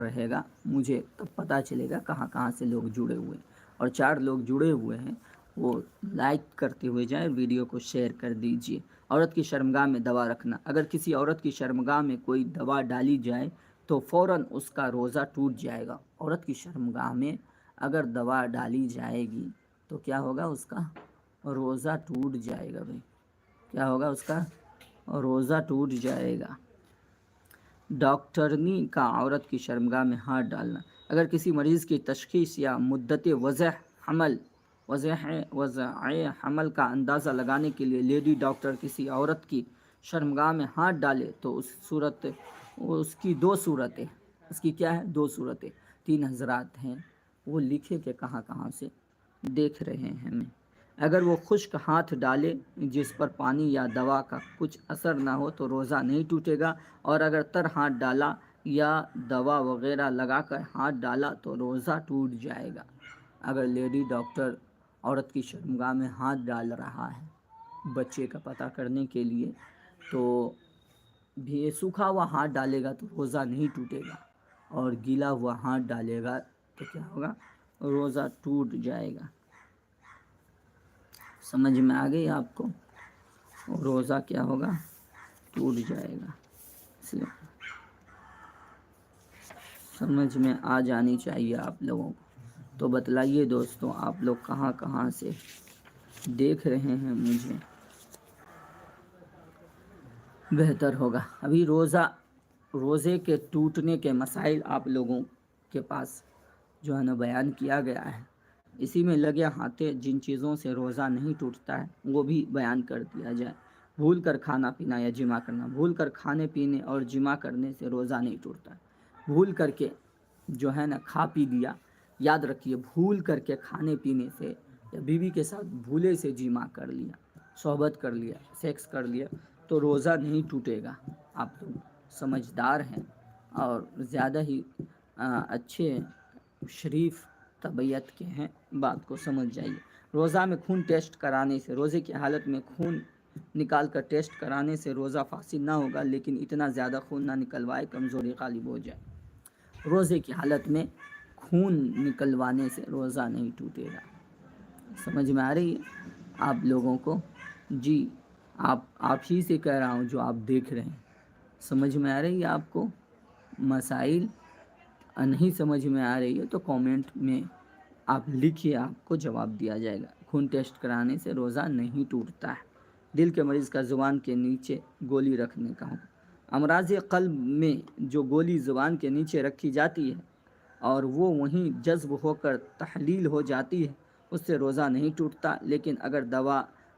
رہے گا مجھے تب پتہ چلے گا کہاں کہاں سے لوگ جڑے ہوئے ہیں، اور 4 لوگ جڑے ہوئے ہیں وہ لائک کرتے ہوئے جائیں، ویڈیو کو شیئر کر دیجئے۔ عورت کی شرمگاہ میں دوا رکھنا، اگر کسی عورت کی شرمگاہ میں کوئی دوا ڈالی جائے تو فوراً اس کا روزہ ٹوٹ جائے گا۔ عورت کی شرمگاہ میں اگر دوا ڈالی جائے گی تو کیا ہوگا؟ اس کا روزہ ٹوٹ جائے گا۔ بھائی کیا ہوگا؟ اس کا روزہ ٹوٹ جائے گا۔ ڈاکٹرنی کا عورت کی شرمگاہ میں ہاتھ ڈالنا، اگر کسی مریض کی تشخیص یا مدت وضع حمل کا اندازہ لگانے کے لیے لیڈی ڈاکٹر کسی عورت کی شرمگاہ میں ہاتھ ڈالے تو اس کی 2 صورتیں، اس کی کیا ہے؟ 2 صورتیں، 3 حضرات ہیں وہ لکھے کہ کہاں کہاں سے دیکھ رہے ہیں ہمیں۔ اگر وہ خشک ہاتھ ڈالے جس پر پانی یا دوا کا کچھ اثر نہ ہو تو روزہ نہیں ٹوٹے گا، اور اگر تر ہاتھ ڈالا یا دوا وغیرہ لگا کر ہاتھ ڈالا تو روزہ ٹوٹ جائے گا۔ اگر لیڈی ڈاکٹر عورت کی شرمگاہ میں ہاتھ ڈال رہا ہے بچے کا پتہ کرنے کے لیے تو بھی سوکھا ہوا ہاتھ ڈالے گا تو روزہ نہیں ٹوٹے گا، اور گیلا ہوا ہاتھ ڈالے گا تو کیا ہوگا؟ روزہ ٹوٹ جائے گا۔ سمجھ میں آ گئی آپ کو؟ روزہ کیا ہوگا؟ ٹوٹ جائے گا۔ اس لیے سمجھ میں آ جانی چاہیے آپ لوگوں کو۔ تو بتلائیے دوستوں، آپ لوگ کہاں کہاں سے دیکھ رہے ہیں مجھے، بہتر ہوگا۔ ابھی روزے کے ٹوٹنے کے مسائل آپ لوگوں کے پاس جو ہے نا بیان کیا گیا ہے، اسی میں لگے ہاتھیں جن چیزوں سے روزہ نہیں ٹوٹتا ہے وہ بھی بیان کر دیا جائے۔ بھول کر کھانا پینا یا جمع کرنا، بھول کر کھانے پینے اور جمع کرنے سے روزہ نہیں ٹوٹتا ہے۔ بھول کر کے جو ہے نا کھا پی لیا، یاد رکھیے بھول کر کے کھانے پینے سے یا بیوی کے ساتھ بھولے سے جمع کر لیا، صحبت کر لیا، سیکس کر لیا تو روزہ نہیں ٹوٹے گا۔ آپ لوگ سمجھدار ہیں اور زیادہ ہی اچھے شریف طبیعت کے ہیں، بات کو سمجھ جائیے۔ روزہ میں خون ٹیسٹ کرانے سے، روزے کی حالت میں خون نکال کر ٹیسٹ کرانے سے روزہ فاسد نہ ہوگا، لیکن اتنا زیادہ خون نہ نکلوائے کمزوری غالب ہو جائے۔ روزے کی حالت میں خون نکلوانے سے روزہ نہیں ٹوٹے گا۔ سمجھ میں آ رہی ہے آپ لوگوں کو؟ جی آپ ہی سے کہہ رہا ہوں جو آپ دیکھ رہے ہیں۔ سمجھ میں آ رہی ہے آپ کو مسائل؟ نہیں سمجھ میں آ رہی ہے تو کامنٹ میں آپ لکھیے، آپ کو جواب دیا جائے گا۔ خون ٹیسٹ کرانے سے روزہ نہیں ٹوٹتا ہے۔ دل کے مریض کا زبان کے نیچے گولی رکھنے کا حکم، امراض قلب میں جو گولی زبان کے نیچے رکھی جاتی ہے اور وہ وہیں جذب ہو کر تحلیل ہو جاتی ہے اس سے روزہ نہیں ٹوٹتا، لیکن اگر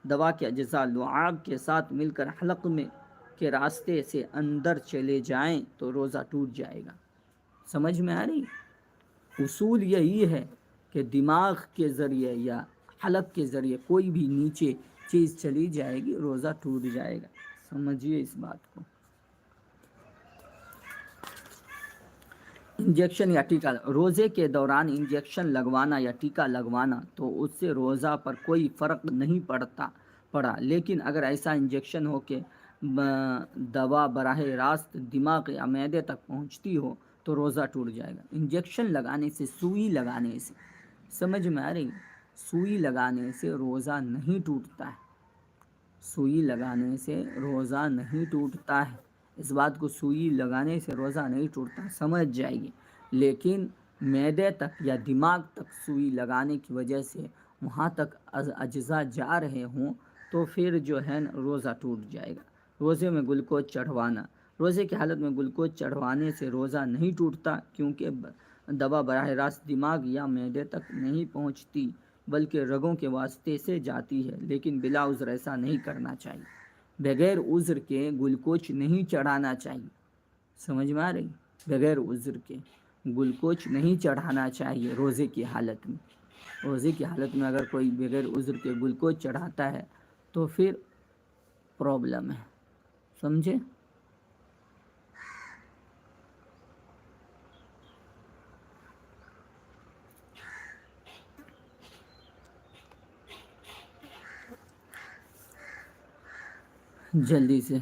دوا کے اجزاء لعاب کے ساتھ مل کر حلق میں کے راستے سے اندر چلے جائیں تو روزہ ٹوٹ جائے گا۔ سمجھ میں آ رہی؟ اصول یہی ہے کہ دماغ کے ذریعے یا حلق کے ذریعے کوئی بھی نیچے چیز چلی جائے گی روزہ ٹوٹ جائے گا۔ سمجھیے اس بات کو۔ انجیکشن یا ٹیکہ، روزے کے دوران انجیکشن لگوانا یا ٹیکہ لگوانا تو اس سے روزہ پر کوئی فرق نہیں پڑا، لیکن اگر ایسا انجیکشن ہو کہ دوا براہ راست دماغ یا معدے تک پہنچتی ہو تو روزہ ٹوٹ جائے گا۔ انجیکشن لگانے سے، سوئی لگانے سے، سمجھ میں آ رہی؟ سوئی لگانے سے روزہ نہیں ٹوٹتا ہے۔ سوئی لگانے سے روزہ نہیں ٹوٹتا ہے، اس بات کو سوئی لگانے سے روزہ نہیں ٹوٹتا سمجھ جائیے، لیکن معدے تک یا دماغ تک سوئی لگانے کی وجہ سے وہاں تک اجزاء جا رہے ہوں تو پھر جو ہے روزہ ٹوٹ جائے گا۔ روزے میں گلوکوز چڑھوانا، روزے کی حالت میں گلوکوز چڑھوانے سے روزہ نہیں ٹوٹتا، کیونکہ دوا براہ راست دماغ یا معدے تک نہیں پہنچتی بلکہ رگوں کے واسطے سے جاتی ہے، لیکن بلا عذر ایسا نہیں کرنا چاہیے۔ بغیر عذر کے گلوکوز نہیں چڑھانا چاہیے۔ سمجھ میں آ رہی؟ بغیر عذر کے گلوکوز نہیں چڑھانا چاہیے روزے کی حالت میں۔ روزے کی حالت میں اگر کوئی بغیر عذر کے گلوکوز چڑھاتا ہے تو پھر پرابلم ہے، سمجھے؟ جلدی سے